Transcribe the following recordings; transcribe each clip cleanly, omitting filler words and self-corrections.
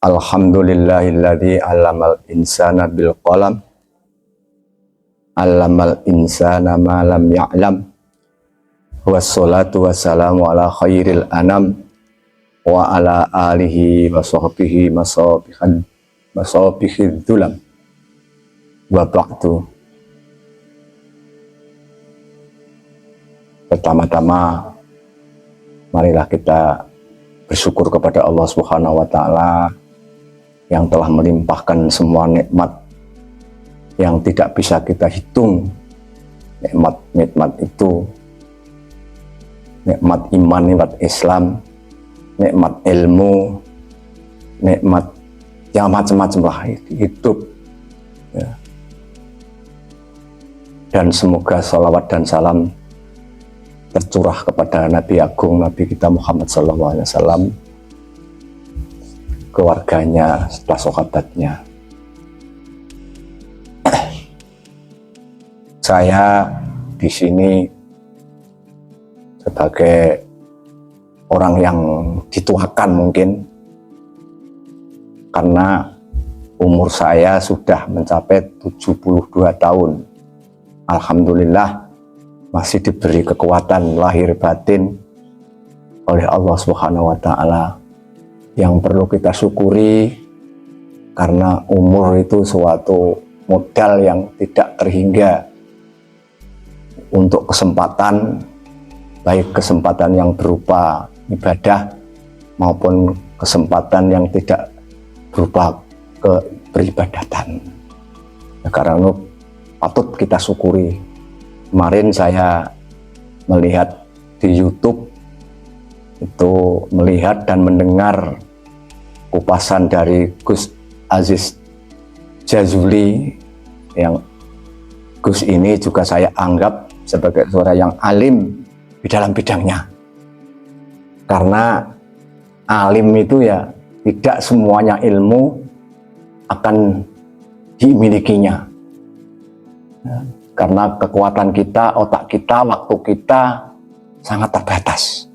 Alhamdulillahilladzi 'allamal insana bil qalam, 'allamal insana ma lam ya'lam. Wassalatu wassalamu ala khairil anam wa ala alihi wa sahbihi masabihid dhulam. Wa ba'du. Pertama-tama marilah kita bersyukur kepada Allah Subhanahu wa taala yang telah melimpahkan semua nikmat yang tidak bisa kita hitung. Nikmat itu nikmat iman, nikmat Islam, nikmat ilmu, nikmat yang macam-macam lah, hidup ya. Dan semoga salawat dan salam tercurah kepada Nabi Agung, Nabi kita Muhammad SAW, keluarganya, serta sahabatnya. Saya di sini sebagai orang yang dituakan mungkin, karena umur saya sudah mencapai 72 tahun. Alhamdulillah masih diberi kekuatan lahir batin oleh Allah Subhanahu wa taala, yang perlu kita syukuri, karena umur itu suatu modal yang tidak terhingga untuk kesempatan, baik kesempatan yang berupa ibadah maupun kesempatan yang tidak berupa beribadatan. Karena itu patut kita syukuri. Kemarin saya melihat di YouTube itu, melihat dan mendengar kupasan dari Gus Aziz Jazuli, yang Gus ini juga saya anggap sebagai seorang yang alim di dalam bidangnya. Karena alim itu ya tidak semuanya ilmu akan dimilikinya. Karena kekuatan kita, otak kita, waktu kita sangat terbatas.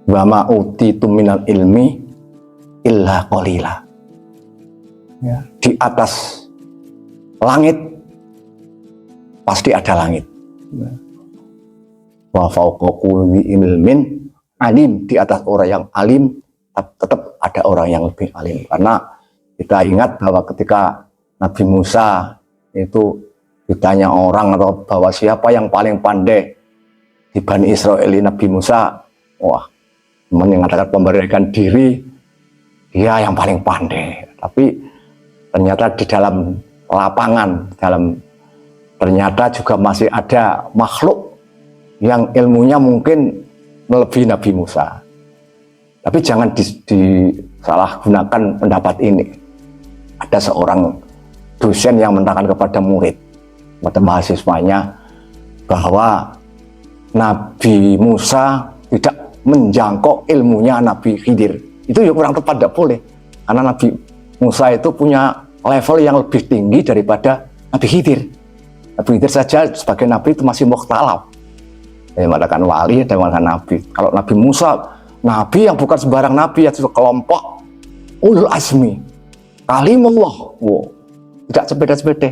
Wa ma utitu minal ilmi illa qalila. Ya, di atas langit pasti ada langit. Wa fawqa kulli ilmin alim, di atas orang yang alim tetap ada orang yang lebih alim. Karena kita ingat bahwa ketika Nabi Musa itu ditanya orang atau bahwa siapa yang paling pandai di Bani Israel, Nabi Musa, wah, mengatakan pemberanian diri dia yang paling pandai. Tapi ternyata di dalam lapangan, ternyata juga masih ada makhluk yang ilmunya mungkin melebihi Nabi Musa. Tapi jangan disalahgunakan pendapat ini. Ada seorang dosen yang menerangkan kepada murid, kepada mahasiswanya, bahwa Nabi Musa tidak menjangkau ilmunya Nabi Khidir. Itu ya kurang tepat, tidak boleh. Karena Nabi Musa itu punya level yang lebih tinggi daripada Nabi Khidir. Nabi Khidir saja sebagai Nabi itu masih mukhtalaf. Yang mengatakan wali dan mengatakan Nabi. Kalau Nabi Musa, Nabi yang bukan sembarang Nabi, yaitu kelompok ulul azmi, kalimullah. Wow, tidak sepede-sepede.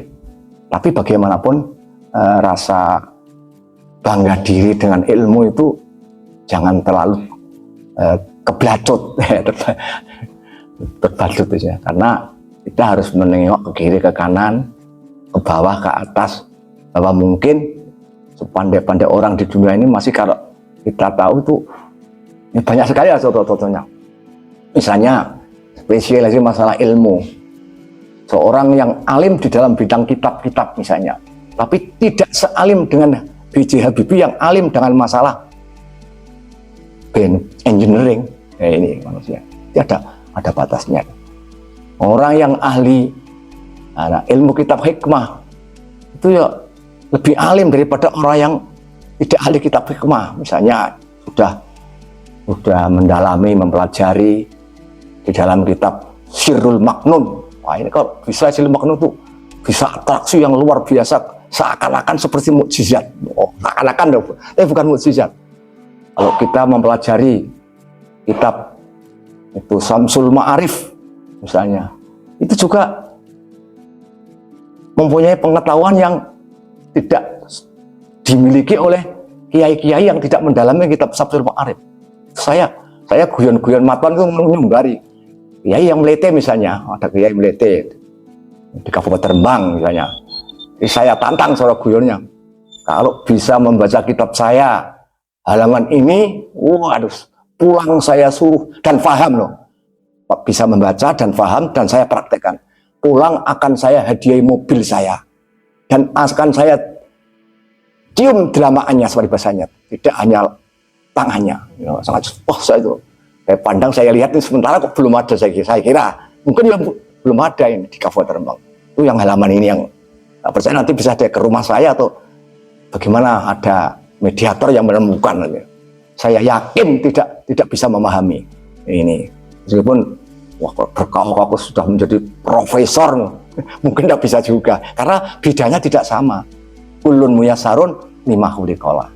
Tapi bagaimanapun rasa bangga diri dengan ilmu itu jangan terlalu keblacut, terbacut ya. Karena kita harus menengok ke kiri, ke kanan, ke bawah, ke atas, bahwa mungkin sepandai-pandai orang di dunia ini masih, kalau kita tahu itu ya banyak sekali ya contoh-contohnya. Misalnya spesialisasi masalah ilmu, seorang yang alim di dalam bidang kitab-kitab misalnya, tapi tidak sealim dengan B.J. Habibie yang alim dengan masalah engineering. Ini manusia, ini ada batasnya. Orang yang ahli ilmu kitab hikmah itu ya lebih alim daripada orang yang tidak ahli kitab hikmah. Misalnya sudah mendalami, mempelajari di dalam kitab Sirrul Maknun. Wah, ini kalau bisa Sirrul Maknun itu bisa atraksi yang luar biasa, seakan-akan seperti mukjizat. Oh, seakan-akan, tapi bukan mukjizat. Kalau kita mempelajari kitab itu Syamsul Ma'arif misalnya, itu juga mempunyai pengetahuan yang tidak dimiliki oleh kiai-kiai yang tidak mendalami kitab Syamsul Ma'arif. Saya guyon-guyon matuan itu menyumbari kiai yang melete misalnya, ada kiai melete di Kabupaten Rembang misalnya. Saya tantang suara guyonnya, kalau bisa membaca kitab saya halaman ini, waduh, pulang saya suruh dan paham loh, bisa membaca dan paham dan saya praktekkan. Pulang akan saya hadiahi mobil saya dan akan saya cium delamaannya seperti bahasanya, tidak hanya tangannya. Ya, sangat saya itu. Saya pandang, saya lihat ini sementara kok belum ada, saya kira mungkin belum ada ini di Kabupaten Rembang. Itu yang halaman ini yang percaya nanti bisa ada ke rumah saya atau bagaimana ada mediator yang menemukan. Saya yakin tidak bisa memahami ini. Meskipun berkau sudah menjadi profesor, mungkin tidak bisa juga karena bidangnya tidak sama. Kulun muyasarun lima khuliqola.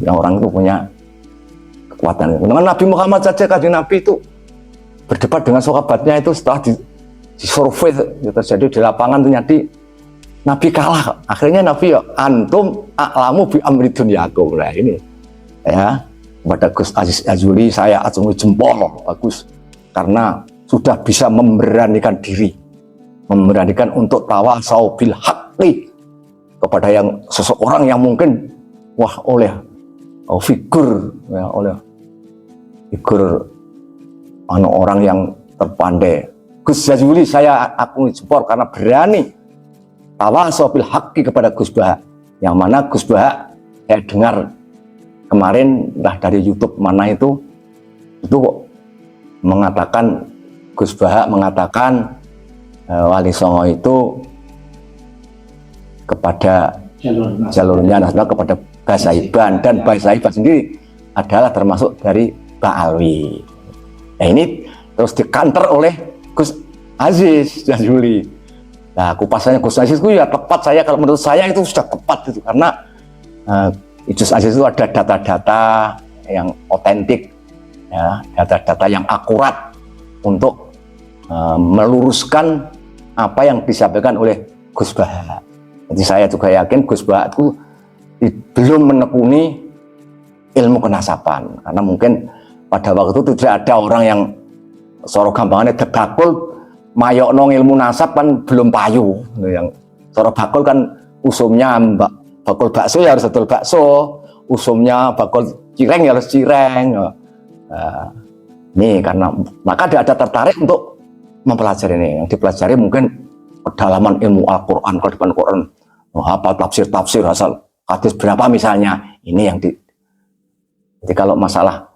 Yang orang itu punya kekuatan. Dengan Nabi Muhammad saja, Kanjeng Nabi itu berdebat dengan sahabatnya itu setelah disurvei terjadi di lapangan, ternyata Nabi kalah. Akhirnya Nabi ya, antum a'lamu bi amri dunyakum. Nah ini ya, kepada Gus Aziz Azuli saya acungi jempol, bagus, karena sudah bisa memberanikan diri, memberanikan untuk tawasau bil haqqi kepada yang seseorang yang mungkin oleh figur ya, oleh figur orang yang terpandai. Gus Azuli saya acungi jempol karena berani tawasau bil haqqi kepada Gus Baha, yang mana Gus Baha saya dengar kemarin entah dari YouTube mana itu kok mengatakan, Gus Baha mengatakan Wali Songo itu kepada jalurnya nasional kepada Basaiban, dan Basaiban sendiri adalah termasuk dari Ba'alwi. Nah ini terus dikanter oleh Gus Aziz Jazuli. Nah kupasannya Gus Aziz itu ya tepat, saya kalau menurut saya itu sudah tepat itu, karena Gus Aziz itu ada data-data yang otentik ya, data-data yang akurat untuk meluruskan apa yang disampaikan oleh Gus Baha. Jadi saya juga yakin Gus Baha itu belum menekuni ilmu kenasapan, karena mungkin pada waktu itu tidak ada orang yang soro gampangannya debakul mayokno ilmu nasab kan belum payu. Yang soro bakul kan usumnya bakul bakso ya harus betul bakso, usumnya bakul cireng ya harus cireng. Nih karena maka dia ada tertarik untuk mempelajari ini. Yang dipelajari mungkin kedalaman ilmu Al-Quran, kedalaman Quran, apa tafsir asal hadis berapa misalnya. Ini yang jadi kalau masalah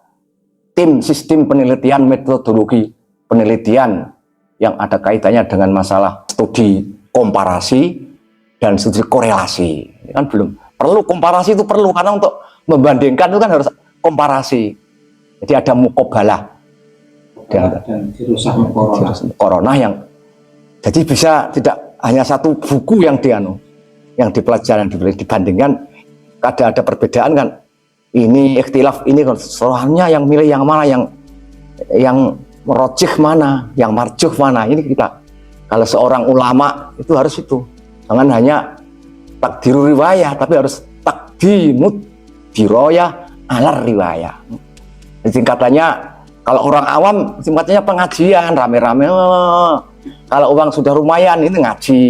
sistem penelitian, metodologi penelitian yang ada kaitannya dengan masalah studi komparasi dan studi korelasi, ini kan belum perlu. Komparasi itu perlu karena untuk membandingkan itu kan harus komparasi. Jadi ada mukobalah dan virus corona yang jadi bisa tidak hanya satu buku yang dipelajari, dibandingkan ada perbedaan kan. Ini ikhtilaf ini soalnya yang milih yang mana, yang merojih mana, yang marjuh mana. Ini kita kalau seorang ulama itu harus itu, jangan hanya takdiru riwayah, tapi harus takdimut diroyah alar riwayah. Singkatannya kalau orang awam singkatannya pengajian rame-rame. Kalau uang sudah lumayan ini ngaji.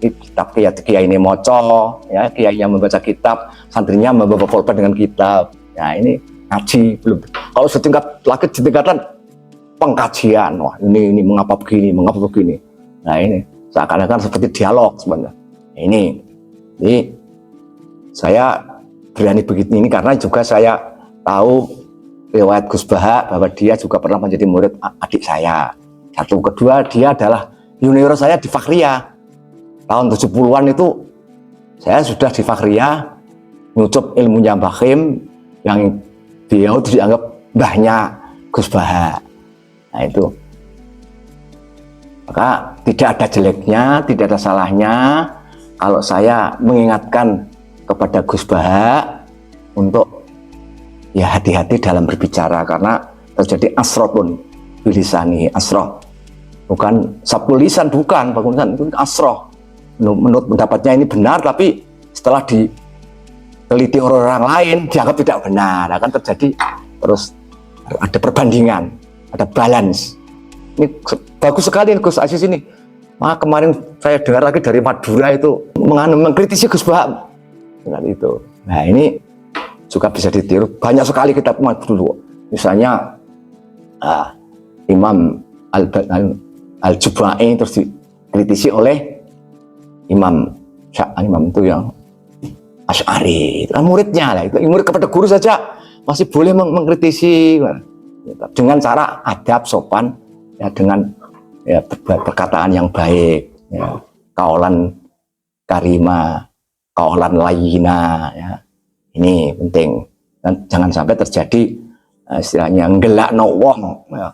Kitab kiai ini moco, ya kiainya membaca kitab, santrinya membawa pulpen dengan kitab. Ya ini ngaji belum. Kalau setingkat lagi di tingkatan pengkajian, wah ini mengapa begini. Nah ini seakan-akan seperti dialog sebenarnya. Ini, jadi saya berani begitu ini karena juga saya tahu riwayat Gus Baha bahwa dia juga pernah menjadi murid adik saya. Satu, kedua dia adalah junior saya di Fakhriyah. Tahun 70-an itu saya sudah di Fakhriyah nyucup ilmunya Mbah Khim yang dia itu dianggap mbahnya Gus Baha. Nah itu, maka tidak ada jeleknya, tidak ada salahnya kalau saya mengingatkan kepada Gus Baha untuk ya hati-hati dalam berbicara, karena terjadi asrotun bilisani. Asroh bukan sabul lisan, bukan itu asroh. Menurut pendapatnya ini benar, tapi setelah diteliti orang lain dianggap tidak benar, akan terjadi terus ada perbandingan, ada balance. Ini bagus sekali Gus Aziz ini. Kemarin saya dengar lagi dari Madura itu mengkritisi Gus Bahak dengan itu. Nah ini juga bisa ditiru. Banyak sekali kitab dulu. Misalnya Imam Al-Jubai terus dikritisi oleh Imam itu yang Asy'ari. Itu kan muridnya lah. Itu murid kepada guru saja masih boleh mengkritisi dengan cara adab, sopan, ya, dengan ya, perkataan yang baik, ya, kaulan karima, kaulan layina, ya. Ini penting, dan jangan sampai terjadi istilahnya nggelak wong, ya.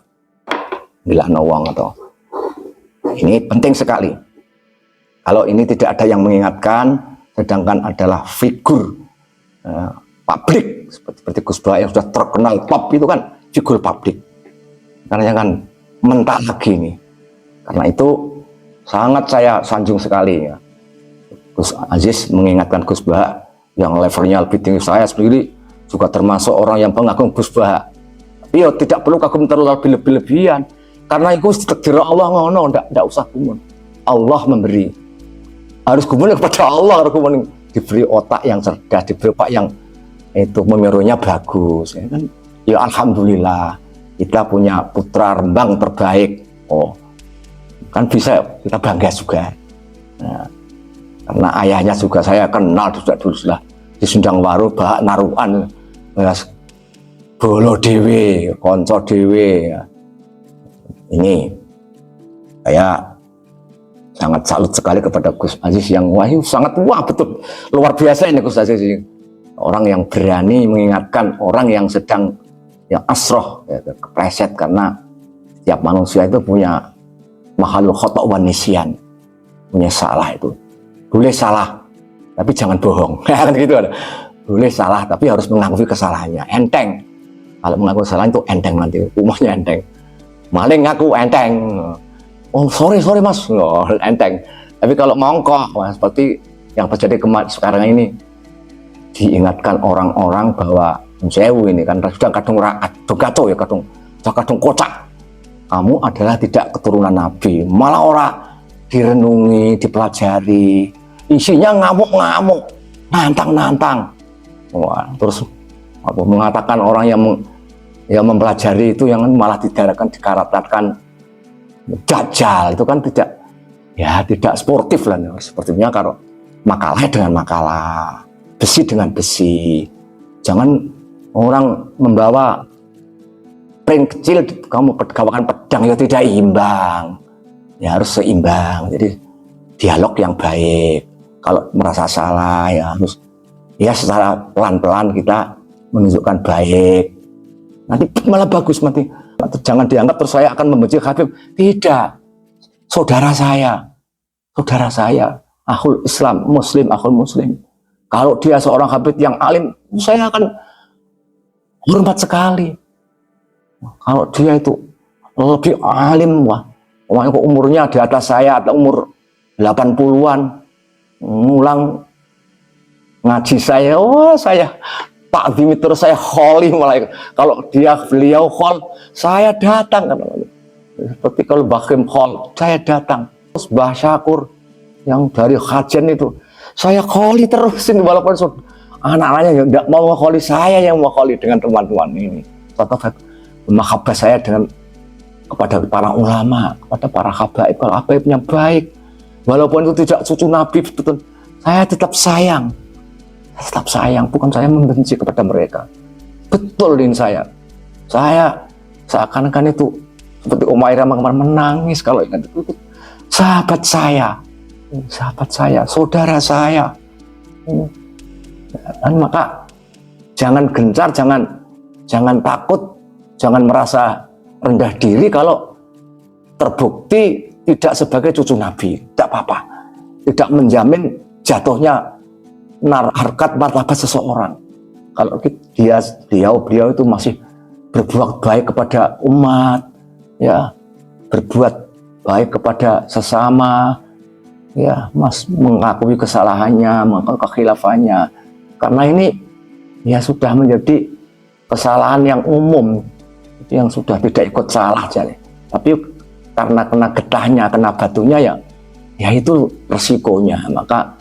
Nggelak wong atau ini penting sekali. Kalau ini tidak ada yang mengingatkan, sedangkan adalah figur publik seperti Gus Bahak yang sudah terkenal top, itu kan figur publik, karena jangan mentah lagi nih. Karena itu sangat saya sanjung sekali, ya. Gus Aziz mengingatkan Gus Bahak yang levelnya lebih tinggi. Saya sendiri juga termasuk orang yang pengagum Gus Bahak. Tapi ya tidak perlu kagum terlalu lebih-lebihan, karena itu takdir Allah ngono, tidak usah gumun. Allah memberi, harus gumun kepada Allah, harus gumun, diberi otak yang cerdas, diberi otak yang itu memirunya bagus, ya kan? Ya alhamdulillah kita punya putra Rembang terbaik. Oh, kan bisa kita bangga juga. Nah, karena ayahnya juga saya kenal dulu lah di Sundangwaru, Bahak Narukan, bolo dewe, konco dewe. Ya. Ini saya sangat salut sekali kepada Gus Aziz yang sangat betul luar biasa ini Gus Aziz ini. Orang yang berani mengingatkan orang yang sedang yang asroh, ya, kepleset, karena setiap manusia itu punya mahalul khotok wan nisyan, punya salah itu. Boleh salah, tapi jangan bohong. Kan gitu ada. Boleh salah, tapi harus mengakui kesalahannya. Enteng. Kalau mengaku kesalahan itu enteng, nanti umumnya enteng. Maling ngaku enteng. Oh sorry mas, oh, enteng. Tapi kalau mongkok, seperti yang terjadi sekarang ini, diingatkan orang-orang bahwa sewu ini kan sudah kadung kacau ya, kadung kocak. Kamu adalah tidak keturunan Nabi, malah orang direnungi, dipelajari, isinya ngamuk-ngamuk, nantang-nantang. Wah, terus mengatakan orang yang mempelajari itu yang malah dikaratkan dajjal, itu kan tidak sportif lah. Sepertinya kalau makalah dengan makalah, besi dengan besi. Jangan orang membawa ring kecil, kamu pegawakan pedang, ya tidak imbang. Ya harus seimbang. Jadi dialog yang baik. Kalau merasa salah ya harus, ya secara pelan-pelan kita menunjukkan baik. Nanti malah bagus nanti. Jangan dianggap terus saya akan membenci Habib. Tidak. Saudara saya, akhul Islam, Muslim, akhul Muslim. Kalau dia seorang Habib yang alim, saya akan hormat sekali. Kalau dia itu lebih alim, wah, umurnya di atas saya, atau umur 80-an, ngulang ngaji saya, wah saya Pak Dimi, terus saya kholi mulai. Kalau beliau khol, saya datang. Seperti kalau Bakim khol, saya datang. Terus Mbah Syakur yang dari Kajen itu, saya kholi terusin, walaupun anak-anaknya tidak mau kholi, saya yang mau kholi dengan teman-teman ini. Contoh mahabbah saya kepada para ulama, kepada para habaib yang baik. Walaupun itu tidak cucu Nabi, betul, saya tetap sayang. Bukan saya membenci kepada mereka. Betul ini saya seakan-akan itu seperti Umairah kemarin menangis kalau ingat itu. Sahabat saya, saudara saya. Dan maka jangan gencar, jangan takut, jangan merasa rendah diri kalau terbukti tidak sebagai cucu Nabi. Tidak apa-apa. Tidak menjamin jatuhnya harkat martabat seseorang. Kalau beliau itu masih berbuat baik kepada umat, ya, berbuat baik kepada sesama, ya, Mas, mengakui kesalahannya, mengakui kekhilafannya. Karena ini ya sudah menjadi kesalahan yang umum, yang sudah tidak ikut salah jadi. Tapi karena kena getahnya, kena batunya, ya itu resikonya. Maka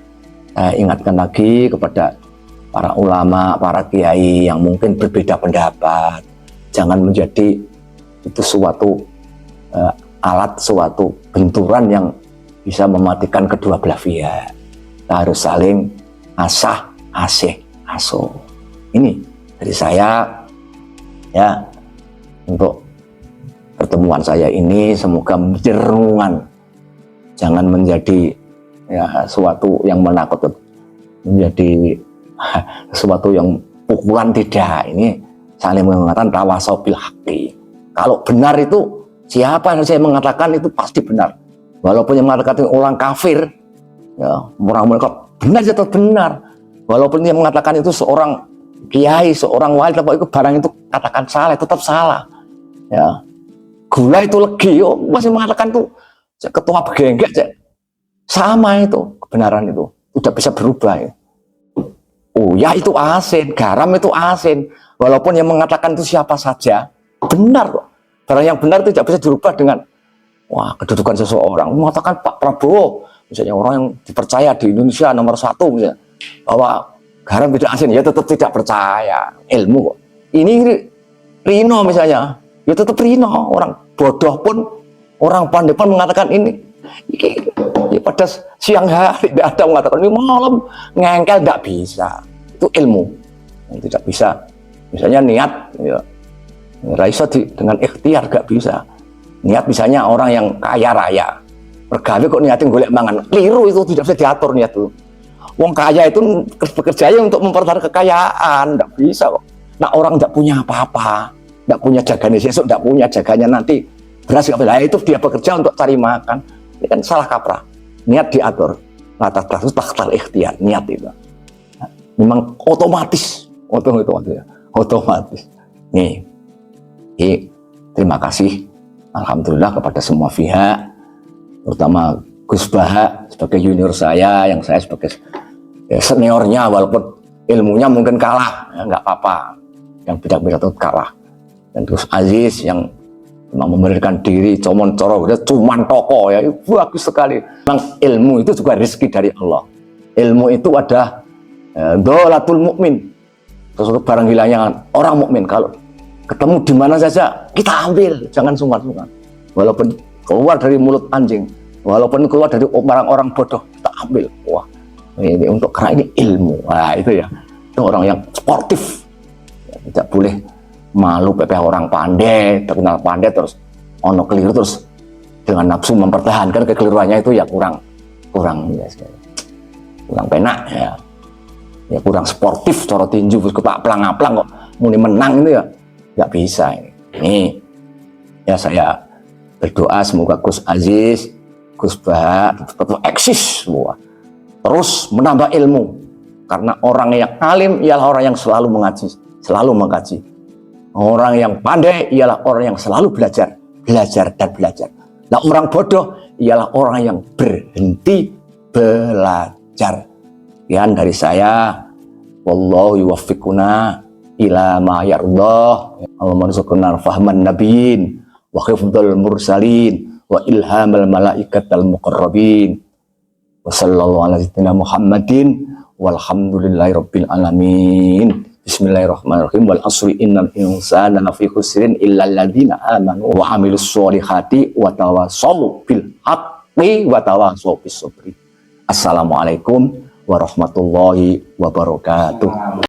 ingatkan lagi kepada para ulama, para kiai yang mungkin berbeda pendapat, jangan menjadi itu suatu alat, suatu benturan yang bisa mematikan kedua belah pihak. Kita harus saling asah, asih, asuh. Ini dari saya, ya, untuk pertemuan saya ini semoga menjadi renungan, jangan menjadi ya suatu yang menakutkan, menjadi sesuatu yang pukulan, tidak. Ini saling mengatakan tawasau bil haqqi. Kalau benar itu siapa yang saya mengatakan itu pasti benar. Walaupun yang mengatakan orang kafir, ya, orang mereka benar atau benar. Walaupun yang mengatakan itu seorang kiai, seorang wali, tapi itu barang itu katakan salah, tetap salah. Ya, gula itu legi, masih mengatakan itu ketua begenggek, sama itu kebenaran itu udah bisa berubah. Ya. Oh ya, itu asin, garam itu asin. Walaupun yang mengatakan itu siapa saja, benar kok. Barang yang benar itu tidak bisa dirubah dengan wah kedudukan seseorang. Mengatakan Pak Prabowo, misalnya orang yang dipercaya di Indonesia nomor 1 misalnya, bahwa garam tidak asin, ya tetap tidak percaya. Ilmu kok. Ini Rino misalnya, ya tetap Rino. Orang bodoh pun, orang pandai pun mengatakan ini ya pada siang hari tidak ada mengatakan ini, malam ngengkel, tidak bisa. Itu ilmu yang tidak bisa. Misalnya niat, ya, Raisa dengan ikhtiar gak bisa. Niat misalnya orang yang kaya raya, pergawe kok niatin golek mangan, keliru, itu tidak bisa diatur niat itu. Wong kaya itu bekerjanya untuk mempertahankan kekayaan, tidak bisa kok. Nah orang tidak punya apa-apa, tidak punya jaganya besok, tidak punya jaganya nanti beras gak bisa, itu dia bekerja untuk cari makan. Ini kan salah kaprah. Niat diatur, atas kasus taktar ikhtiar, niat itu. Nah, memang otomatis. Nih, terima kasih, alhamdulillah kepada semua pihak, terutama Gus Baha sebagai junior saya, yang saya sebagai seniornya, walaupun ilmunya mungkin kalah, ya, nggak apa-apa, yang beda-beda itu kalah. Dan Gus Aziz yang memang memberikan diri, comon coro, cuman toko, ya, bagus sekali. Memang ilmu itu juga rezeki dari Allah. Ilmu itu ada dolatul mukmin, sesuatu barang hilangnya orang mukmin. Kalau ketemu di mana saja kita ambil, jangan sungkan-sungkan. Walaupun keluar dari mulut anjing, walaupun keluar dari orang-orang bodoh, kita ambil. Wah, ini untuk, karena ini ilmu. Nah itu ya, itu orang yang sportif, ya, tidak boleh malu pepeh orang pandai, terkenal pandai terus ono keliru terus dengan nafsu mempertahankan kekeliruannya, itu ya kurang penak, ya kurang sportif, cara tinju kepak pelang-aplang kok muni menang itu ya nggak bisa. Ini ya saya berdoa semoga Gus Aziz, Gus Baha tetap eksis semua, terus menambah ilmu, karena orang yang alim ialah orang yang selalu mengaji, selalu mengkaji. Orang yang pandai ialah orang yang selalu belajar dan belajar. Nah orang bodoh ialah orang yang berhenti belajar. Sekian dari saya. Wallahu yuwaffiquna ila ma yardha. Allahumma rizqna fahman nabiyyin wa hifdzal mursalin wa ilhamal malaikatal muqarrabin. Wa sallallahu ala sayyidina Muhammadin walhamdulillahi rabbil alamin. Bismillahirrahmanirrahim. Wal asri innal insana lafi khusrin illal ladzina amanu wa amilus solihati wa tawassaw bil haqqi wa tawassaw bis sabri. Assalamualaikum warahmatullahi wabarakatuh.